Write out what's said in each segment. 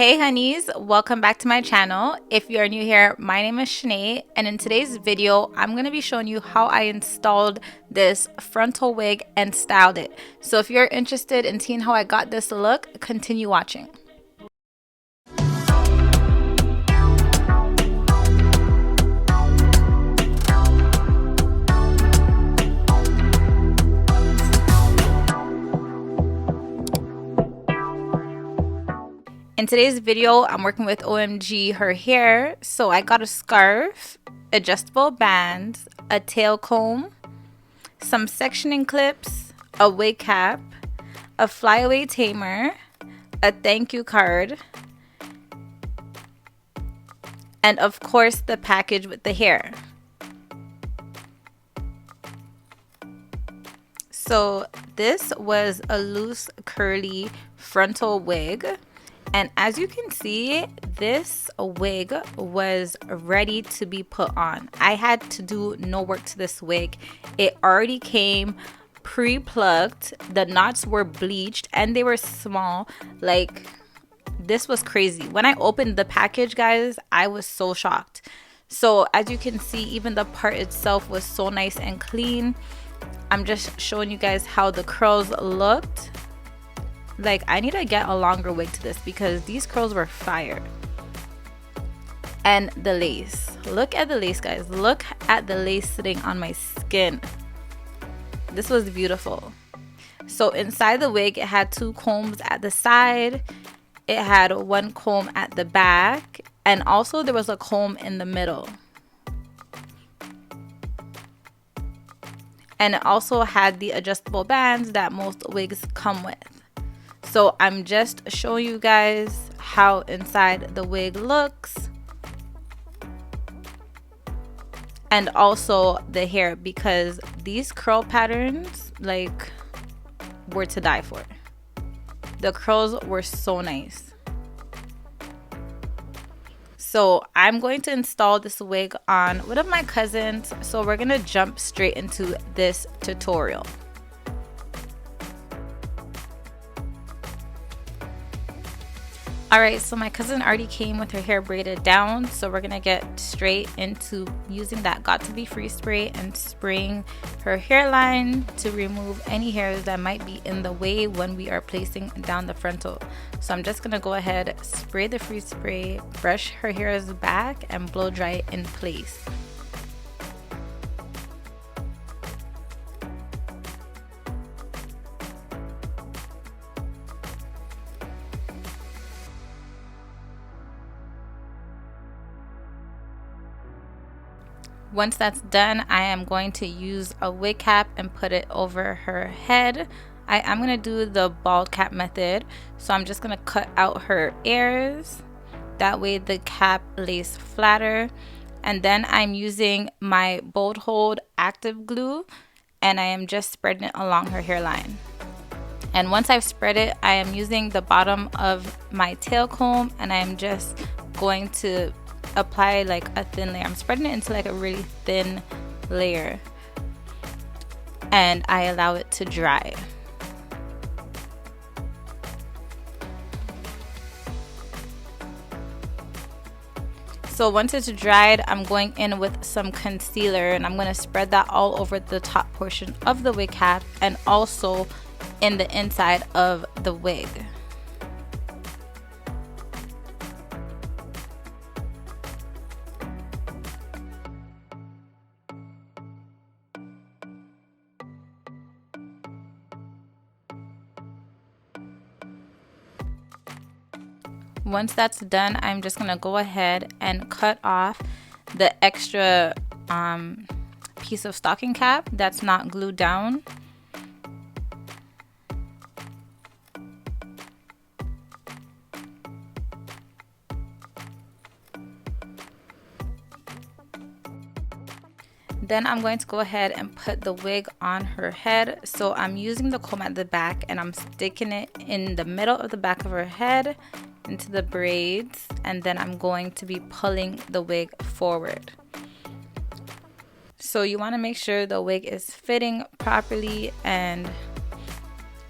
Hey honeys, welcome back to my channel. If you are new here, my name is Shanae, and in today's video I'm going to be showing you how I installed this frontal wig and styled it. So if you're interested in seeing how I got this look, continue watching. In today's video, I'm working with OMGHER hair. So I got a scarf, adjustable bands, a tail comb, some sectioning clips, a wig cap, a flyaway tamer, a thank you card, and of course the package with the hair. So this was a loose curly frontal wig. And as you can see, this wig was ready to be put on. I had to do no work to this wig. It already came pre-plucked. The knots were bleached and they were small. Like, this was crazy. When I opened the package, guys, I was so shocked. So as you can see, even the part itself was so nice and clean. I'm just showing you guys how the curls looked. Like, I need to get a longer wig to this because these curls were fire. And the lace, look at the lace, guys. Look at the lace sitting on my skin. This was beautiful. So inside the wig, it had two combs at the side, it had one comb at the back, and also there was a comb in the middle. And it also had the adjustable bands that most wigs come with. So I'm just showing you guys how inside the wig looks, and also the hair, because these curl patterns, like, were to die for. The curls were so nice. So I'm going to install this wig on one of my cousins, so we're gonna jump straight into this tutorial. Alright, so my cousin already came with her hair braided down, so we're gonna get straight into using that Got To Be Free spray and spraying her hairline to remove any hairs that might be in the way when we are placing down the frontal. So I'm just gonna go ahead, spray the free spray, brush her hairs back, and blow dry it in place. Once that's done, I am going to use a wig cap and put it over her head. I'm going to do the bald cap method. So I'm just going to cut out her ears. That way the cap lays flatter. And then I'm using my Bold Hold active glue, and I am just spreading it along her hairline. And once I've spread it, I am using the bottom of my tail comb, and I am just going to apply like a thin layer. I'm spreading it into like a really thin layer, and I allow it to dry. So once it's dried, I'm going in with some concealer, and I'm going to spread that all over the top portion of the wig cap and also in the inside of the wig. Once that's done, I'm just gonna go ahead and cut off the extra piece of stocking cap that's not glued down. Then I'm going to go ahead and put the wig on her head. So I'm using the comb at the back, and I'm sticking it in the middle of the back of her head into the braids, and then I'm going to be pulling the wig forward. So you want to make sure the wig is fitting properly and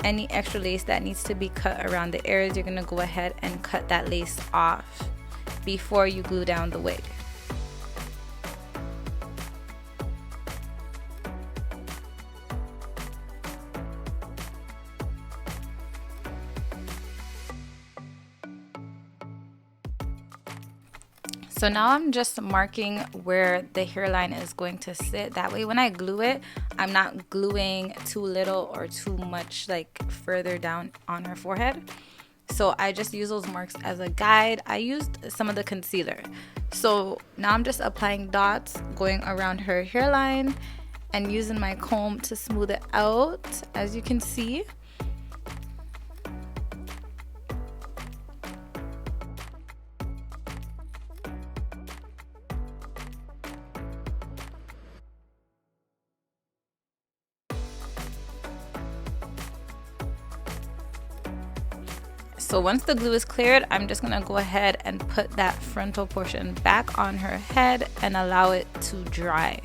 any extra lace that needs to be cut around the ears, you're gonna go ahead and cut that lace off before you glue down the wig. So now I'm just marking where the hairline is going to sit. That way when I glue it, I'm not gluing too little or too much like further down on her forehead. So I just use those marks as a guide. I used some of the concealer. So now I'm just applying dots going around her hairline and using my comb to smooth it out, as you can see. So once the glue is cleared, I'm just gonna go ahead and put that frontal portion back on her head and allow it to dry.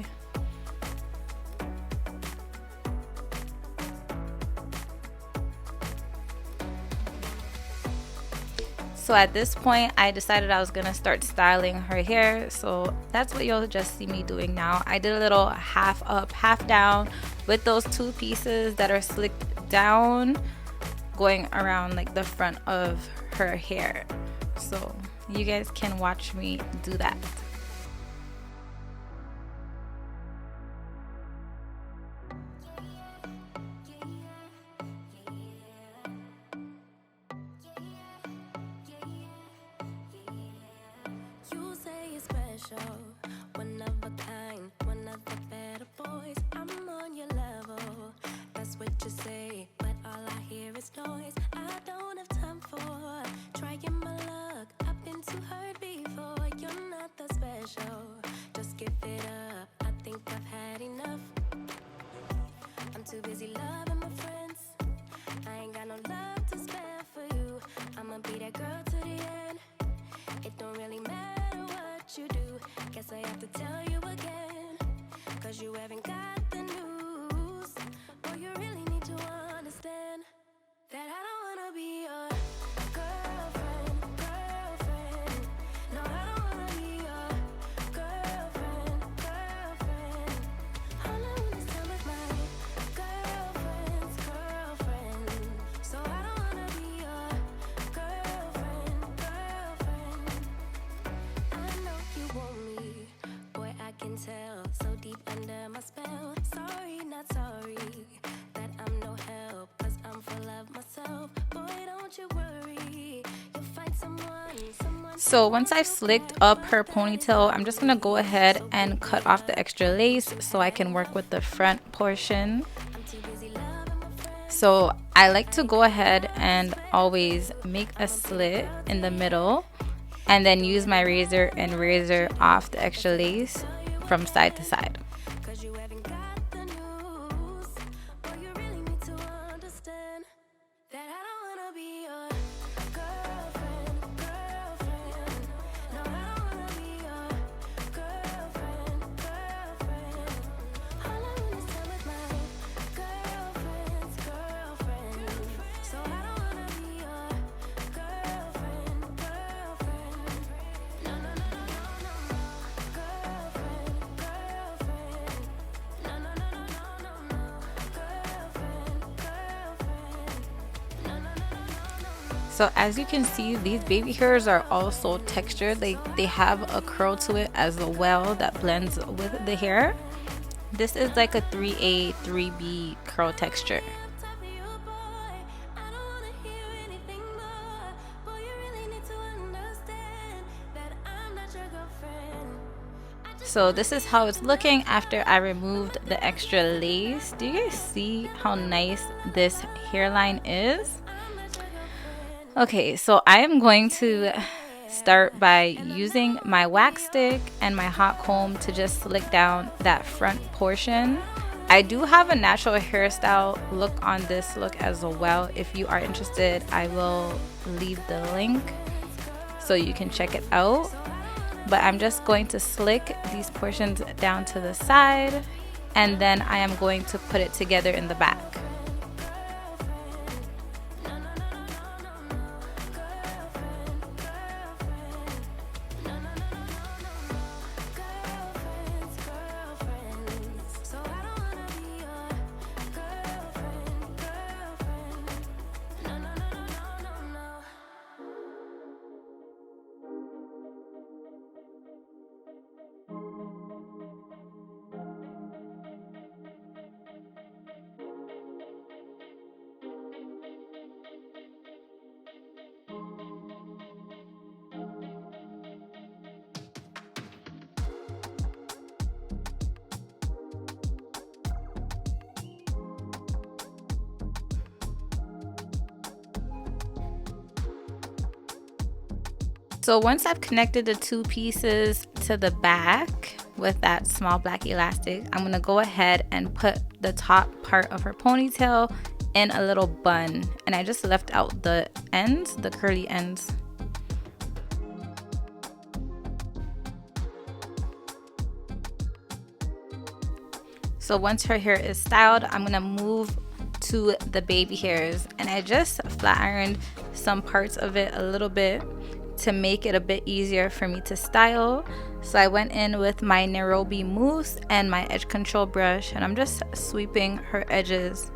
So at this point, I decided I was gonna start styling her hair. So that's what you'll just see me doing now. I did a little half up, half down with those two pieces that are slicked down, going around like the front of her hair. So you guys can watch me do that. You say you're special, one of a kind, one of the better boys. I'm on your level, that's what you say, but all I hear is noise. I don't have time for trying my luck. I've been too hurt before. You're not that special, just give it up. I think I've had enough. I'm too busy loving my friends. I ain't got no love to spare for you. I'ma be that girl to the end. It don't really matter what you do. Guess I have to tell you again, 'cause you haven't got the news. Boy, you really need to understand that I don't wanna be your girlfriend, girlfriend. No, I don't wanna be your girlfriend, girlfriend. All I wanna spend with my girlfriend's girlfriend. So I don't wanna be your girlfriend, girlfriend. I know you want me, boy, I can tell. So deep under my spell. Sorry, not sorry that I'm no help, 'cause I'm full of myself. Boy, don't you worry, you'll find someone. So once I've slicked up her ponytail, I'm just gonna go ahead and cut off the extra lace so I can work with the front portion. So I like to go ahead and always make a slit in the middle and then use my razor and razor off the extra lace from side to side. So as you can see, these baby hairs are also textured. They have a curl to it as well that blends with the hair. This is like a 3A, 3B curl texture. So this is how it's looking after I removed the extra lace. Do you guys see how nice this hairline is? Okay, so I am going to start by using my wax stick and my hot comb to just slick down that front portion. I do have a natural hairstyle look on this look as well. If you are interested, I will leave the link so you can check it out. But I'm just going to slick these portions down to the side, and then I am going to put it together in the back. So once I've connected the two pieces to the back with that small black elastic, I'm gonna go ahead and put the top part of her ponytail in a little bun, and I just left out the ends, the curly ends. So once her hair is styled, I'm gonna move to the baby hairs, and I just flat ironed some parts of it a little bit to make it a bit easier for me to style. So I went in with my Nairobi mousse and my edge control brush, and I'm just sweeping her edges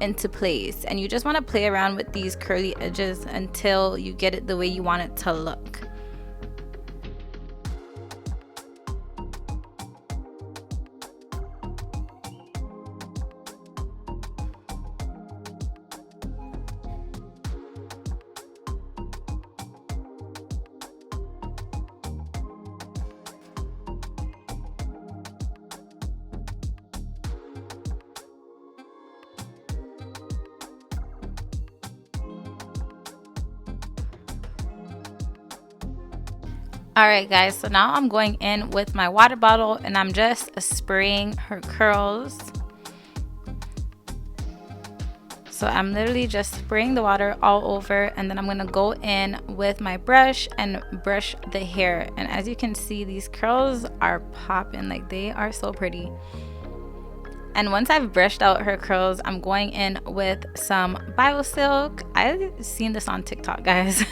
into place. And you just want to play around with these curly edges until you get it the way you want it to look. Alright guys, so now I'm going in with my water bottle and I'm just spraying her curls. So I'm literally just spraying the water all over, and then I'm going to go in with my brush and brush the hair. And as you can see, these curls are popping, like they are so pretty. And once I've brushed out her curls, I'm going in with some BioSilk. I've seen this on TikTok, guys.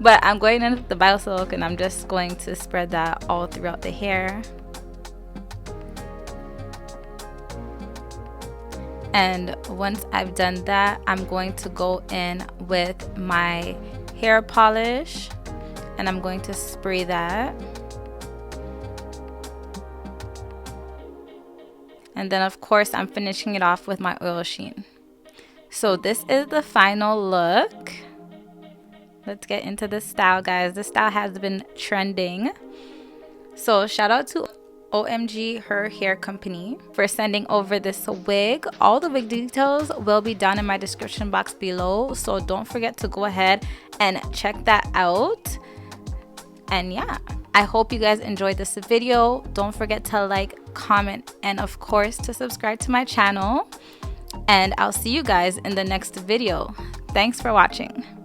But I'm going in with the BioSilk and I'm just going to spread that all throughout the hair. And once I've done that, I'm going to go in with my hair polish and I'm going to spray that. And then of course I'm finishing it off with my oil sheen. So this is the final look. Let's get into the style, guys. This style has been trending. So shout out to OMGHER Hair Company for sending over this wig. All the wig details will be down in my description box below, so don't forget to go ahead and check that out. And yeah, I hope you guys enjoyed this video. Don't forget to like, comment, and of course to subscribe to my channel. And I'll see you guys in the next video. Thanks for watching.